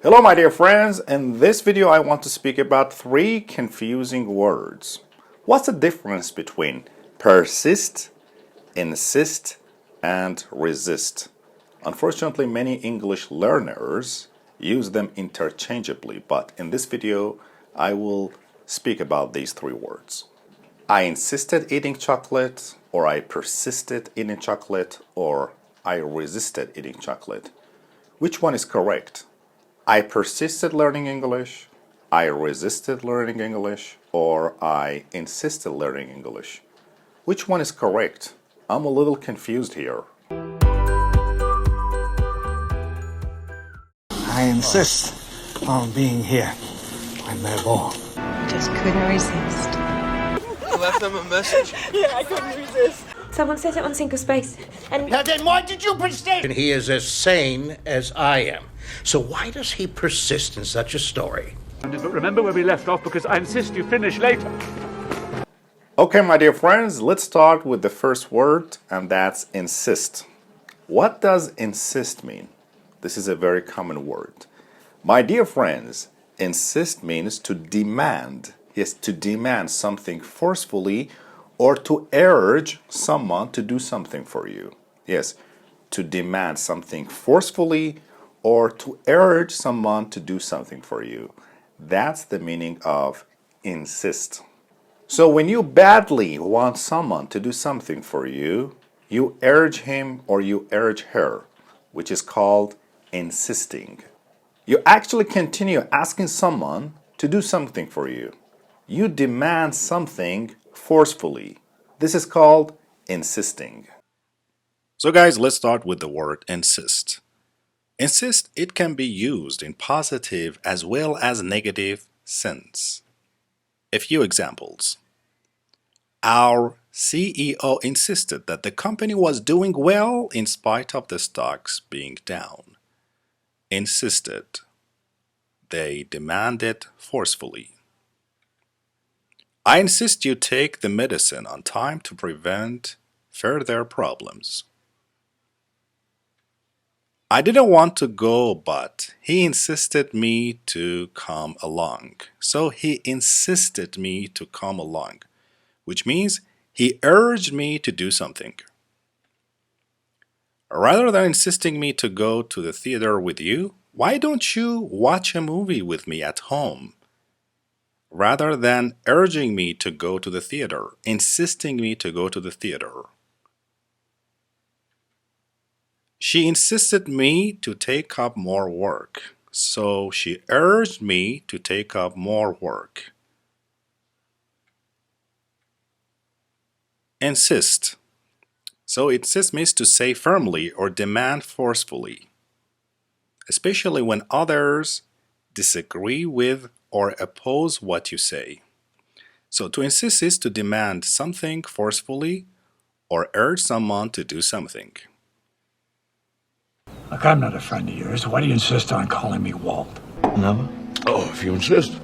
Hello my dear friends, in this video I want to speak about three confusing words. What's the difference between persist, insist, and resist? Unfortunately, many English learners use them interchangeably, but in this video I will speak about these three words. I insisted eating chocolate, or I persisted eating chocolate, or I resisted eating chocolate. Which one is correct? I persisted learning English, I resisted learning English, or I insisted learning English. Which one is correct? I'm a little confused here. I insist on being here when they're born. Just couldn't resist. I left them a message. Yeah, I couldn't resist. Someone said it on single space, and Now then, why did you persist? And he is as sane as I am. So why does he persist in such a story? But remember where we left off, because I insist you finish later. Okay, my dear friends, let's start with the first word, and that's insist. What does insist mean? This is a very common word. My dear friends, insist means to demand. Yes, to demand something forcefully or to urge someone to do something for you. Yes, to demand something forcefully or to urge someone to do something for you. That's the meaning of insist. So when you badly want someone to do something for you, you urge him or you urge her, which is called insisting. You actually continue asking someone to do something for you. You demand something forcefully. This is called insisting. So guys, let's start with the word insist. Insist, it can be used in positive as well as negative sense. A few examples. Our CEO insisted that the company was doing well in spite of the stocks being down. Insisted. They demanded forcefully. I insist you take the medicine on time to prevent further problems. I didn't want to go, but he insisted me to come along. So he insisted me to come along, which means he urged me to do something. Rather than insisting me to go to the theater with you, why don't you watch a movie with me at home? Rather than urging me to go to the theater, insisting me to go to the theater. She insisted me to take up more work, so she urged me to take up more work. Insist. So insist means to say firmly or demand forcefully, especially when others disagree with or oppose what you say. So to insist is to demand something forcefully or urge someone to do something. Look, I'm not a friend of yours. Why do you insist on calling me Walt? No? Oh, if you insist.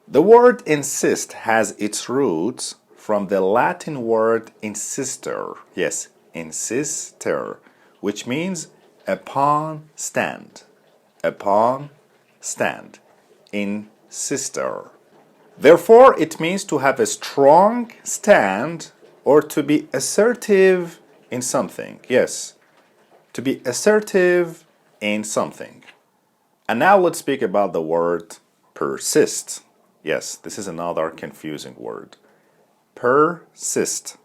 The word insist has its roots from the Latin word insister. Yes, insister, which means upon stand. Upon stand. Insister. Therefore, it means to have a strong stand or to be assertive in something. Yes, to be assertive in something. And now let's speak about the word persist. Yes, this is another confusing word. Persist.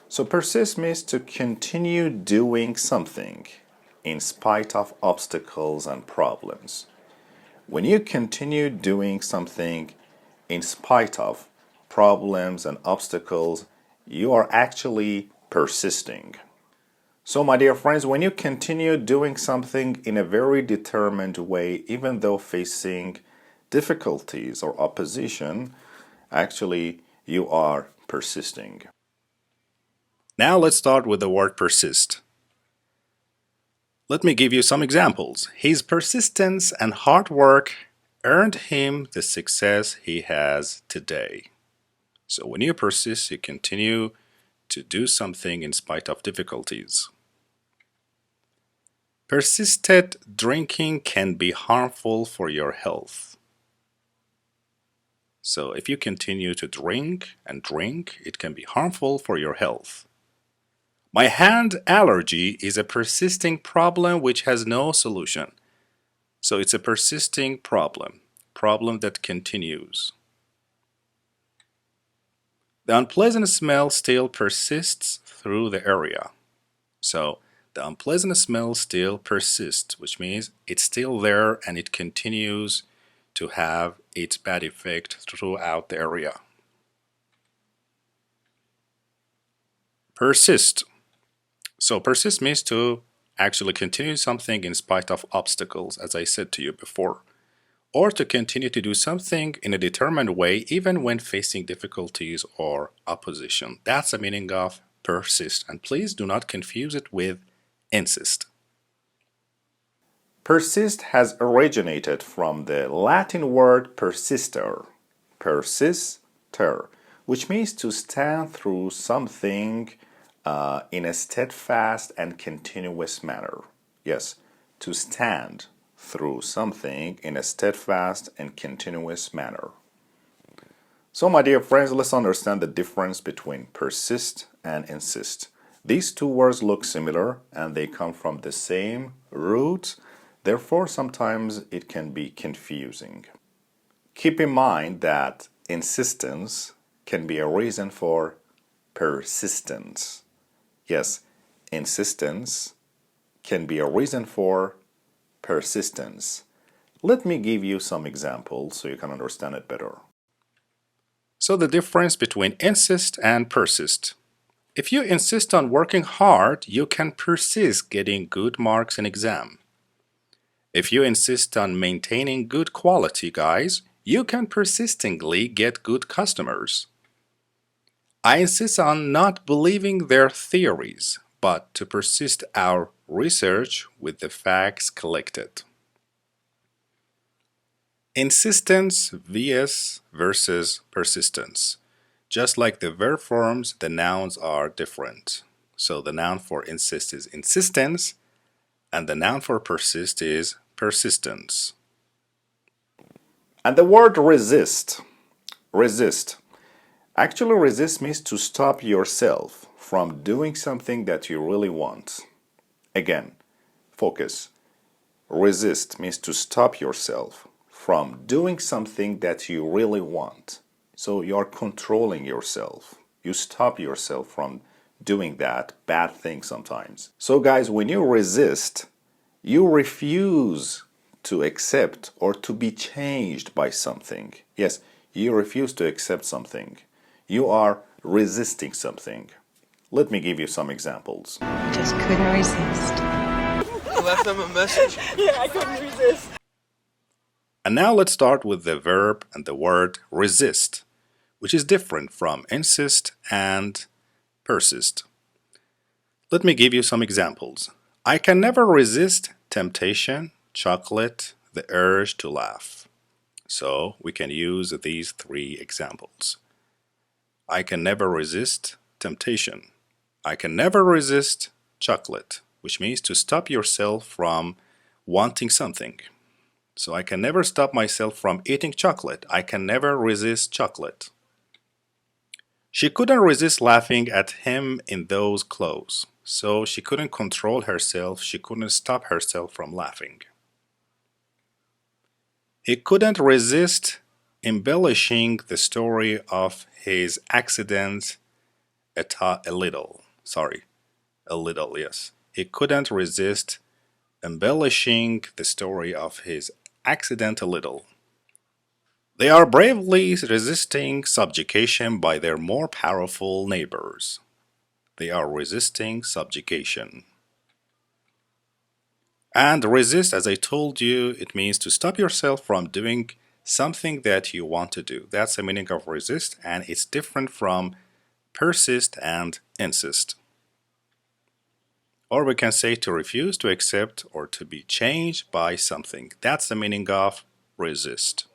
So persist means to continue doing something in spite of obstacles and problems. When you continue doing something in spite of problems and obstacles, you are actually persisting. So my dear friends, when you continue doing something in a very determined way, even though facing difficulties or opposition, actually you are persisting. Now let's start with the word persist. Let me give you some examples. His persistence and hard work earned him the success he has today. So when you persist, you continue to do something in spite of difficulties. Persistent drinking can be harmful for your health. So if you continue to drink and drink, it can be harmful for your health. My hand allergy is a persisting problem which has no solution. So it's a persisting problem that continues. The unpleasant smell still persists through the area. So the unpleasant smell still persists, which means it's still there and it continues to have its bad effect throughout the area. Persist. So persist means to actually continue something in spite of obstacles, as I said to you before, or to continue to do something in a determined way even when facing difficulties or opposition. That's the meaning of persist, and please do not confuse it with insist. Persist has originated from the Latin word persister, which means to stand through something in a steadfast and continuous manner. Yes, to stand through something in a steadfast and continuous manner. So my dear friends, let's understand the difference between persist and insist. These two words look similar and they come from the same root, therefore sometimes it can be confusing. Keep in mind that insistence can be a reason for persistence. Yes, insistence can be a reason for persistence. Let me give you some examples so you can understand it better. So the difference between insist and persist. If you insist on working hard, you can persist getting good marks in exam. If you insist on maintaining good quality, guys, you can persistently get good customers. I insist on not believing their theories, but to persist our research with the facts collected. Insistence versus persistence. Just like the verb forms, the nouns are different. So the noun for insist is insistence, and the noun for persist is persistence. And the word resist. Actually, resist means to stop yourself from doing something that you really want. Again, focus. Resist means to stop yourself from doing something that you really want. So you're controlling yourself. You stop yourself from doing that bad thing sometimes. So guys, when you resist, you refuse to accept or to be changed by something. Yes, you refuse to accept something. You are resisting something. Let me give you some examples. Just couldn't resist. You left them a message? Yeah, I couldn't resist. And now let's start with the verb and the word resist, which is different from insist and persist. Let me give you some examples. I can never resist temptation, chocolate, the urge to laugh. So we can use these three examples. I can never resist temptation. I can never resist chocolate, which means to stop yourself from wanting something. So I can never stop myself from eating chocolate. I can never resist chocolate. She couldn't resist laughing at him in those clothes. So she couldn't control herself. She couldn't stop herself from laughing. He couldn't resist embellishing the story of his accident a little. Yes. He couldn't resist embellishing the story of his accident a little. They are bravely resisting subjugation by their more powerful neighbors. They are resisting subjugation. And resist, as I told you, it means to stop yourself from doing something that you want to do. That's the meaning of resist, and it's different from persist and insist. Or we can say to refuse to accept or to be changed by something. That's the meaning of resist.